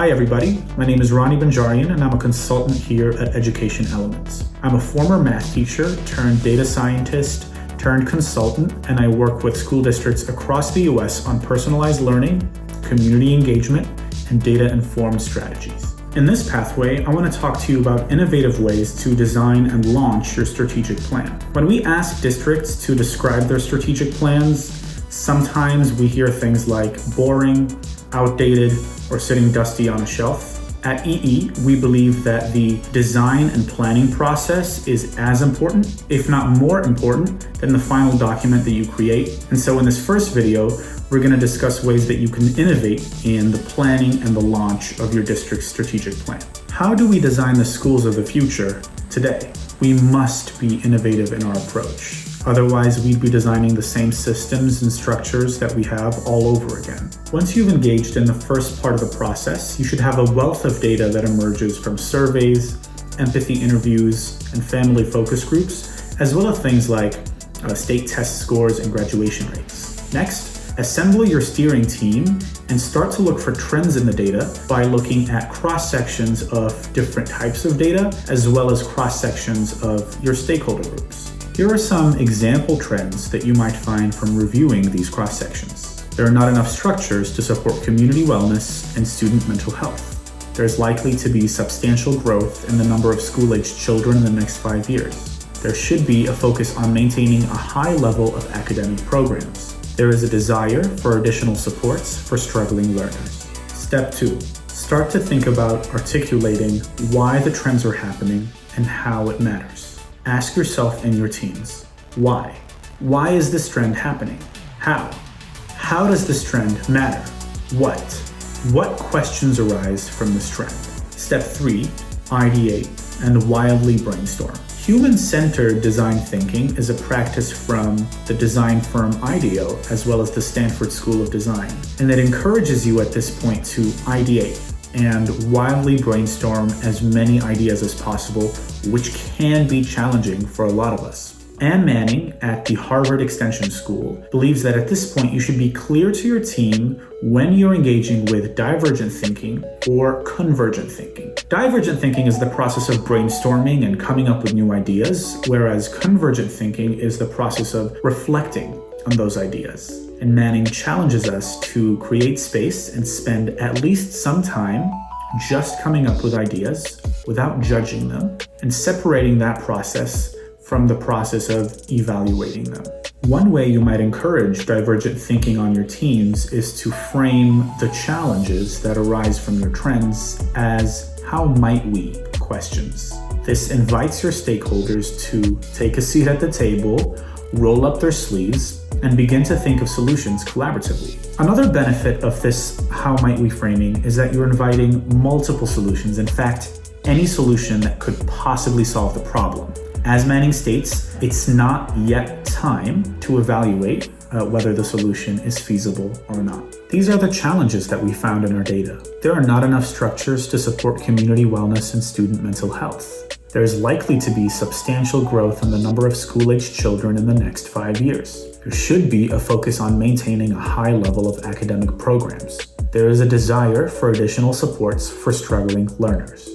Hi everybody, my name is Ronnie Banjarian and I'm a consultant here at Education Elements. I'm a former math teacher turned data scientist turned consultant, and I work with school districts across the US on personalized learning, community engagement, and data-informed strategies. In this pathway, I want to talk to you about innovative ways to design and launch your strategic plan. When we ask districts to describe their strategic plans, sometimes we hear things like boring, outdated, or sitting dusty on a shelf. At EE, we believe that the design and planning process is as important, if not more important, than the final document that you create. And so in this first video, we're going to discuss ways that you can innovate in the planning and the launch of your district's strategic plan. How do we design the schools of the future today? We must be innovative in our approach. Otherwise, we'd be designing the same systems and structures that we have all over again. Once you've engaged in the first part of the process, you should have a wealth of data that emerges from surveys, empathy interviews, and family focus groups, as well as things like state test scores and graduation rates. Next, assemble your steering team and start to look for trends in the data by looking at cross-sections of different types of data, as well as cross-sections of your stakeholder groups. Here are some example trends that you might find from reviewing these cross-sections. There are not enough structures to support community wellness and student mental health. There's likely to be substantial growth in the number of school-aged children in the next 5 years. There should be a focus on maintaining a high level of academic programs. There is a desire for additional supports for struggling learners. Step 2. Start to think about articulating why the trends are happening and how it matters. Ask yourself and your teams, why? Why is this trend happening? How? How does this trend matter? What? What questions arise from this trend? Step 3, ideate and wildly brainstorm. Human-centered design thinking is a practice from the design firm IDEO, as well as the Stanford School of Design, and it encourages you at this point to ideate and wildly brainstorm as many ideas as possible, which can be challenging for a lot of us. Anne Manning at the Harvard Extension School believes that at this point you should be clear to your team when you're engaging with divergent thinking or convergent thinking. Divergent thinking is the process of brainstorming and coming up with new ideas, whereas convergent thinking is the process of reflecting on those ideas. And Manning challenges us to create space and spend at least some time just coming up with ideas without judging them and separating that process from the process of evaluating them. One way you might encourage divergent thinking on your teams is to frame the challenges that arise from your trends as "how might we?" questions. This invites your stakeholders to take a seat at the table, roll up their sleeves, and begin to think of solutions collaboratively. Another benefit of this "how might we" framing is that you're inviting multiple solutions. In fact, any solution that could possibly solve the problem. As Manning states, it's not yet time to evaluate whether the solution is feasible or not. These are the challenges that we found in our data. There are not enough structures to support community wellness and student mental health. There is likely to be substantial growth in the number of school-aged children in the next 5 years. There should be a focus on maintaining a high level of academic programs. There is a desire for additional supports for struggling learners.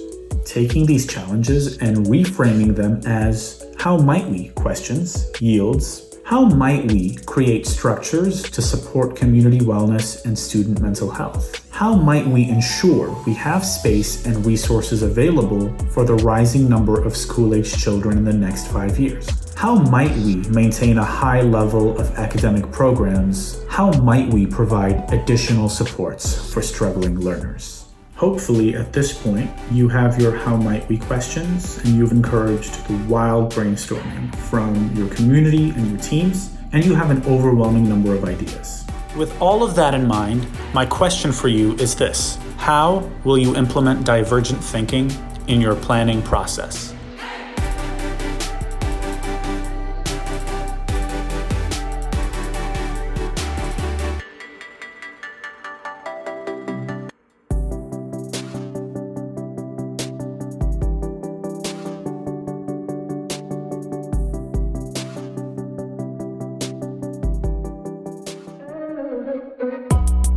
Taking these challenges and reframing them as "how might we?" questions yields "how might we create structures to support community wellness and student mental health? How might we ensure we have space and resources available for the rising number of school-aged children in the next 5 years? How might we maintain a high level of academic programs? How might we provide additional supports for struggling learners?" Hopefully, at this point, you have your "how might we" questions and you've encouraged the wild brainstorming from your community and your teams, and you have an overwhelming number of ideas. With all of that in mind, my question for you is this: how will you implement divergent thinking in your planning process?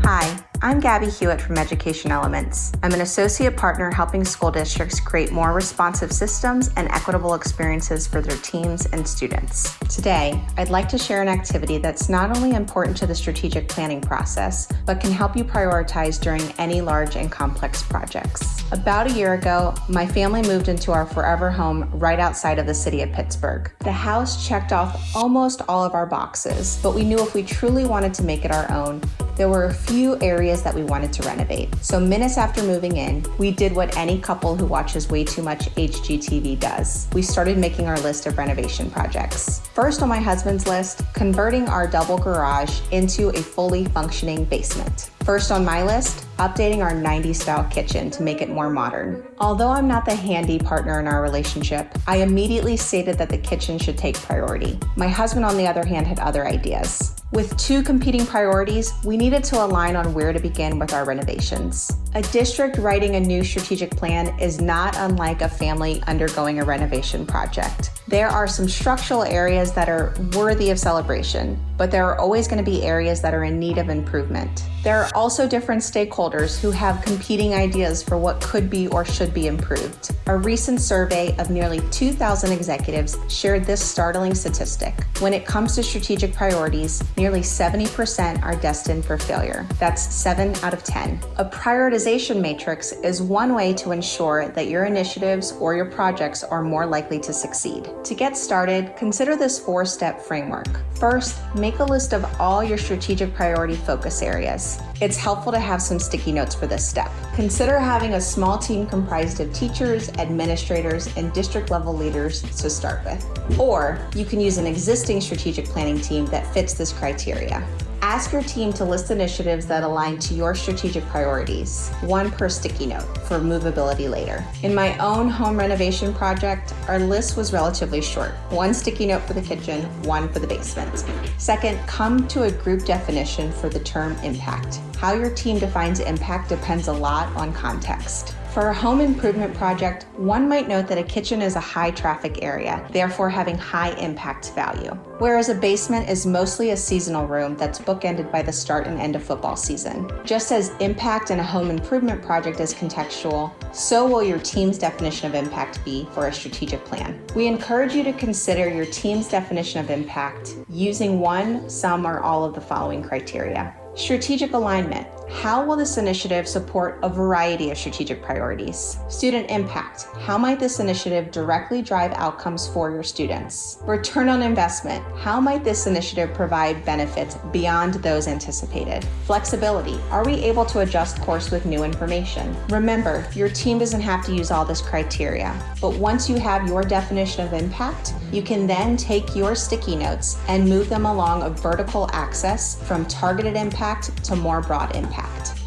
Hi, I'm Gabby Hewitt from Education Elements. I'm an associate partner helping school districts create more responsive systems and equitable experiences for their teams and students. Today, I'd like to share an activity that's not only important to the strategic planning process, but can help you prioritize during any large and complex projects. About a year ago, my family moved into our forever home right outside of the city of Pittsburgh. The house checked off almost all of our boxes, but we knew if we truly wanted to make it our own, there were a few areas that we wanted to renovate. So minutes after moving in, we did what any couple who watches way too much HGTV does. We started making our list of renovation projects. First on my husband's list, converting our double garage into a fully functioning basement. First on my list, updating our 90s style kitchen to make it more modern. Although I'm not the handy partner in our relationship, I immediately stated that the kitchen should take priority. My husband, on the other hand, had other ideas. With two competing priorities, we needed to align on where to begin with our renovations. A district writing a new strategic plan is not unlike a family undergoing a renovation project. There are some structural areas that are worthy of celebration, but there are always going to be areas that are in need of improvement. There are also different stakeholders who have competing ideas for what could be or should be improved. A recent survey of nearly 2,000 executives shared this startling statistic. When it comes to strategic priorities, nearly 70% are destined for failure. That's 7 out of 10. A prioritization matrix is one way to ensure that your initiatives or your projects are more likely to succeed. To get started, consider this 4-step framework. First, make a list of all your strategic priority focus areas. It's helpful to have some sticky notes for this step. Consider having a small team comprised of teachers, administrators, and district level leaders to start with. Or you can use an existing strategic planning team that fits this criteria. Ask your team to list initiatives that align to your strategic priorities, one per sticky note for movability later. In my own home renovation project, our list was relatively short. 1 sticky note for the kitchen, 1 for the basement. Second, come to a group definition for the term impact. How your team defines impact depends a lot on context. For a home improvement project, one might note that a kitchen is a high traffic area, therefore having high impact value. Whereas a basement is mostly a seasonal room that's bookended by the start and end of football season. Just as impact in a home improvement project is contextual, so will your team's definition of impact be for a strategic plan. We encourage you to consider your team's definition of impact using one, some, or all of the following criteria. Strategic alignment. How will this initiative support a variety of strategic priorities? Student impact. How might this initiative directly drive outcomes for your students? Return on investment. How might this initiative provide benefits beyond those anticipated? Flexibility. Are we able to adjust course with new information? Remember, your team doesn't have to use all this criteria, but once you have your definition of impact, you can then take your sticky notes and move them along a vertical axis from targeted impact to more broad impact.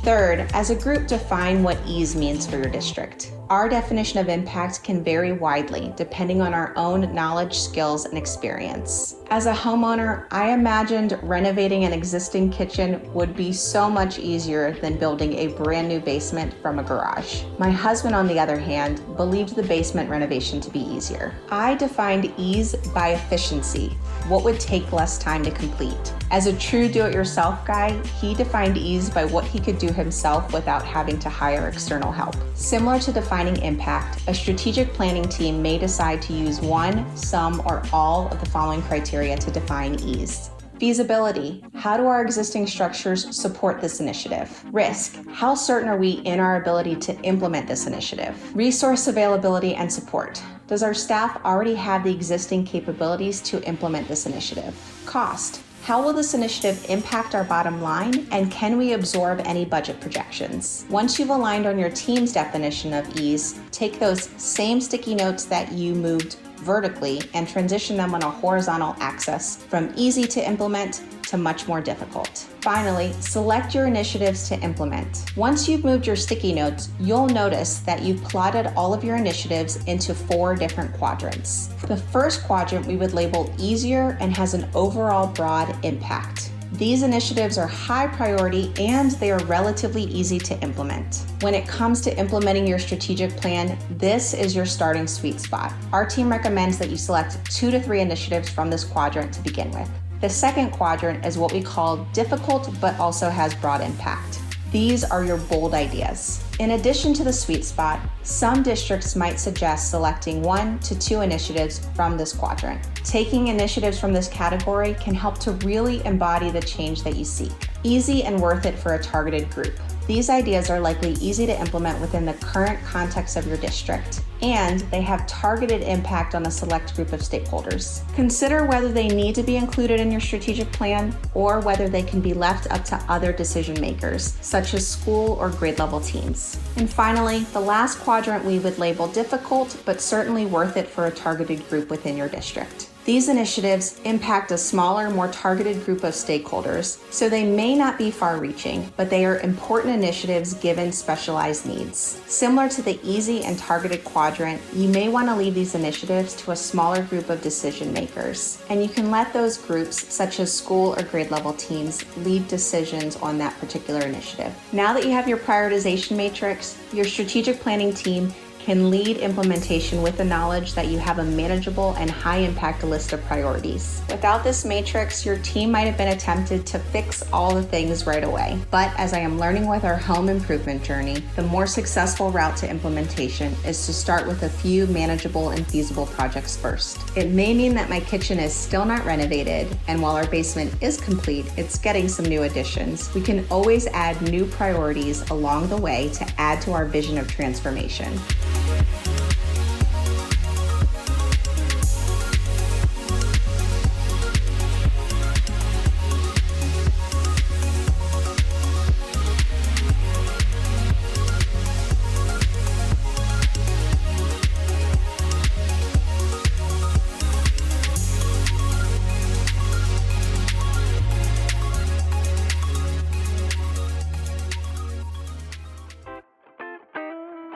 Third, as a group, define what ease means for your district. Our definition of impact can vary widely depending on our own knowledge, skills, and experience. As a homeowner, I imagined renovating an existing kitchen would be so much easier than building a brand new basement from a garage. My husband, on the other hand, believed the basement renovation to be easier. I defined ease by efficiency, what would take less time to complete. As a true do-it-yourself guy, he defined ease by what he could do himself without having to hire external help. Similar to defining impact, a strategic planning team may decide to use one, some, or all of the following criteria to define ease. Feasibility. How do our existing structures support this initiative? Risk. How certain are we in our ability to implement this initiative? Resource availability and support. Does our staff already have the existing capabilities to implement this initiative? Cost. How will this initiative impact our bottom line, and can we absorb any budget projections? Once you've aligned on your team's definition of ease, take those same sticky notes that you moved vertically and transition them on a horizontal axis from easy to implement to much more difficult. Finally, select your initiatives to implement. Once you've moved your sticky notes, you'll notice that you've plotted all of your initiatives into 4 different quadrants. The first quadrant we would label easier and has an overall broad impact. These initiatives are high priority and they are relatively easy to implement. When it comes to implementing your strategic plan, this is your starting sweet spot. Our team recommends that you select 2 to 3 initiatives from this quadrant to begin with. The second quadrant is what we call difficult but also has broad impact. These are your bold ideas. In addition to the sweet spot, some districts might suggest selecting 1 to 2 initiatives from this quadrant. Taking initiatives from this category can help to really embody the change that you seek. Easy and worth it for a targeted group. These ideas are likely easy to implement within the current context of your district, and they have targeted impact on a select group of stakeholders. Consider whether they need to be included in your strategic plan or whether they can be left up to other decision makers, such as school or grade level teams. And finally, the last quadrant we would label difficult, but certainly worth it for a targeted group within your district. These initiatives impact a smaller, more targeted group of stakeholders, so they may not be far-reaching, but they are important initiatives given specialized needs. Similar to the easy and targeted quadrant, you may want to leave these initiatives to a smaller group of decision makers, and you can let those groups, such as school or grade level teams, lead decisions on that particular initiative. Now that you have your prioritization matrix, your strategic planning team can lead implementation with the knowledge that you have a manageable and high-impact list of priorities. Without this matrix, your team might have been tempted to fix all the things right away. But as I am learning with our home improvement journey, the more successful route to implementation is to start with a few manageable and feasible projects first. It may mean that my kitchen is still not renovated, and while our basement is complete, it's getting some new additions. We can always add new priorities along the way to add to our vision of transformation.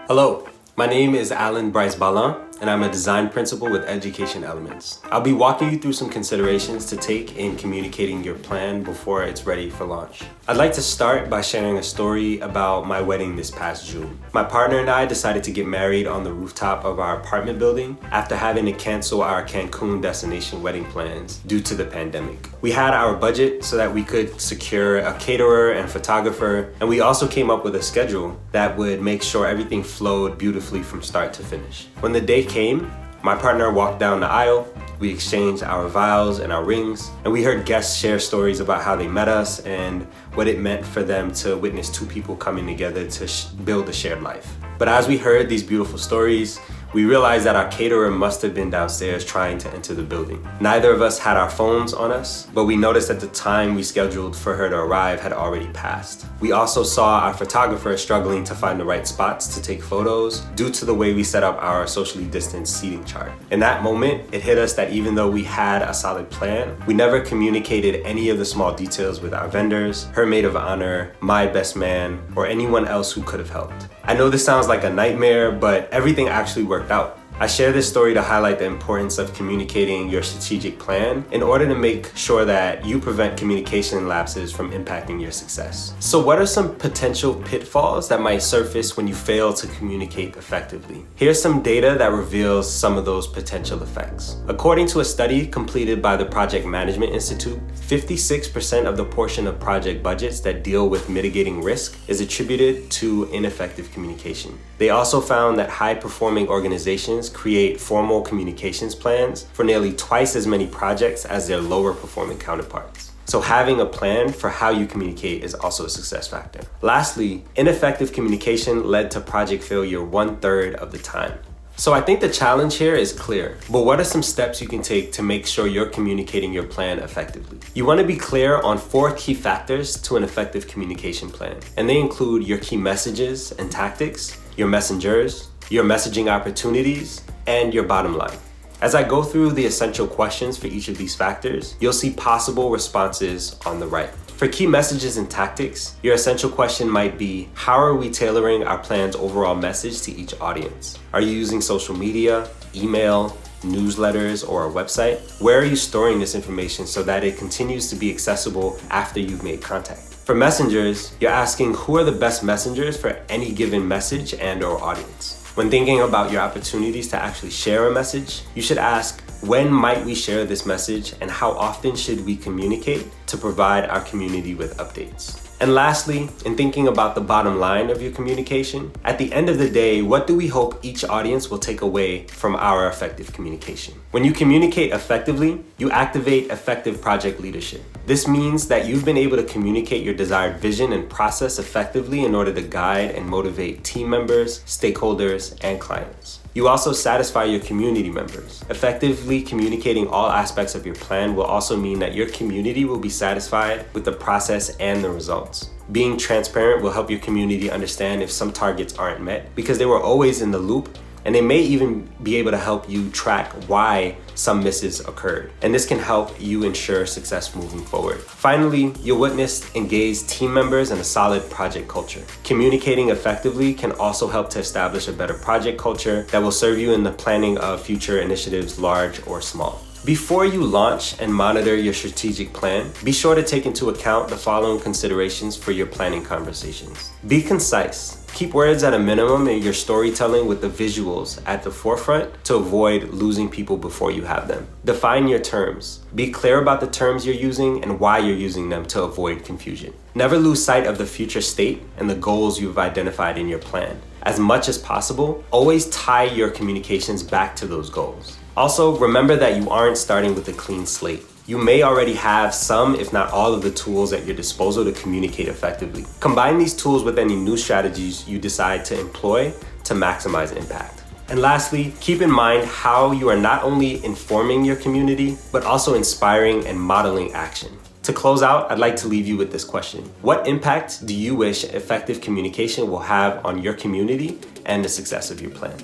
Hello, my name is Alan Bryce Ballin, and I'm a design principal with Education Elements. I'll be walking you through some considerations to take in communicating your plan before it's ready for launch. I'd like to start by sharing a story about my wedding this past June. My partner and I decided to get married on the rooftop of our apartment building after having to cancel our Cancun destination wedding plans due to the pandemic. We had our budget so that we could secure a caterer and photographer, and we also came up with a schedule that would make sure everything flowed beautifully from start to finish. When the day came, my partner walked down the aisle, we exchanged our vows and our rings, and we heard guests share stories about how they met us and what it meant for them to witness two people coming together to build a shared life. But as we heard these beautiful stories, we realized that our caterer must have been downstairs trying to enter the building. Neither of us had our phones on us, but we noticed that the time we scheduled for her to arrive had already passed. We also saw our photographer struggling to find the right spots to take photos due to the way we set up our socially distanced seating chart. In that moment, it hit us that even though we had a solid plan, we never communicated any of the small details with our vendors, her maid of honor, my best man, or anyone else who could have helped. I know this sounds like a nightmare, but everything actually worked out. I share this story to highlight the importance of communicating your strategic plan in order to make sure that you prevent communication lapses from impacting your success. So what are some potential pitfalls that might surface when you fail to communicate effectively? Here's some data that reveals some of those potential effects. According to a study completed by the Project Management Institute, 56% of the portion of project budgets that deal with mitigating risk is attributed to ineffective communication. They also found that high-performing organizations create formal communications plans for nearly twice as many projects as their lower performing counterparts. So having a plan for how you communicate is also a success factor. Lastly, ineffective communication led to project failure 1/3 of the time. So I think the challenge here is clear, but what are some steps you can take to make sure you're communicating your plan effectively? You want to be clear on 4 key factors to an effective communication plan, and they include your key messages and tactics, your messengers, your messaging opportunities, and your bottom line. As I go through the essential questions for each of these factors, you'll see possible responses on the right. For key messages and tactics, your essential question might be, how are we tailoring our plan's overall message to each audience? Are you using social media, email, newsletters, or a website? Where are you storing this information so that it continues to be accessible after you've made contact? For messengers, you're asking who are the best messengers for any given message and/or audience. When thinking about your opportunities to actually share a message, you should ask, when might we share this message and how often should we communicate to provide our community with updates? And lastly, in thinking about the bottom line of your communication, at the end of the day, what do we hope each audience will take away from our effective communication? When you communicate effectively, you activate effective project leadership. This means that you've been able to communicate your desired vision and process effectively in order to guide and motivate team members, stakeholders, and clients. You also satisfy your community members. Effectively communicating all aspects of your plan will also mean that your community will be satisfied with the process and the results. Being transparent will help your community understand if some targets aren't met because they were always in the loop, and they may even be able to help you track why some misses occurred. And this can help you ensure success moving forward. Finally, you'll witness engaged team members and a solid project culture. Communicating effectively can also help to establish a better project culture that will serve you in the planning of future initiatives, large or small. Before you launch and monitor your strategic plan, be sure to take into account the following considerations for your planning conversations. Be concise. Keep words at a minimum in your storytelling with the visuals at the forefront to avoid losing people before you have them. Define your terms. Be clear about the terms you're using and why you're using them to avoid confusion. Never lose sight of the future state and the goals you've identified in your plan. As much as possible, always tie your communications back to those goals. Also, remember that you aren't starting with a clean slate. You may already have some, if not all, of the tools at your disposal to communicate effectively. Combine these tools with any new strategies you decide to employ to maximize impact. And lastly, keep in mind how you are not only informing your community, but also inspiring and modeling action. To close out, I'd like to leave you with this question. What impact do you wish effective communication will have on your community and the success of your plan?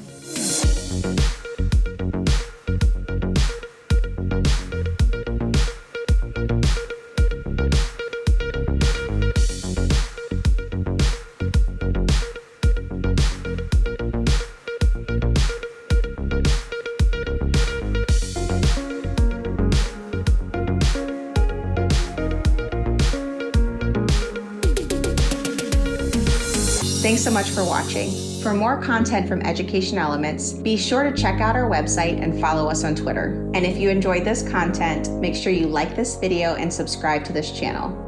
Thanks so much for watching. For more content from Education Elements, be sure to check out our website and follow us on Twitter. And if you enjoyed this content, make sure you like this video and subscribe to this channel.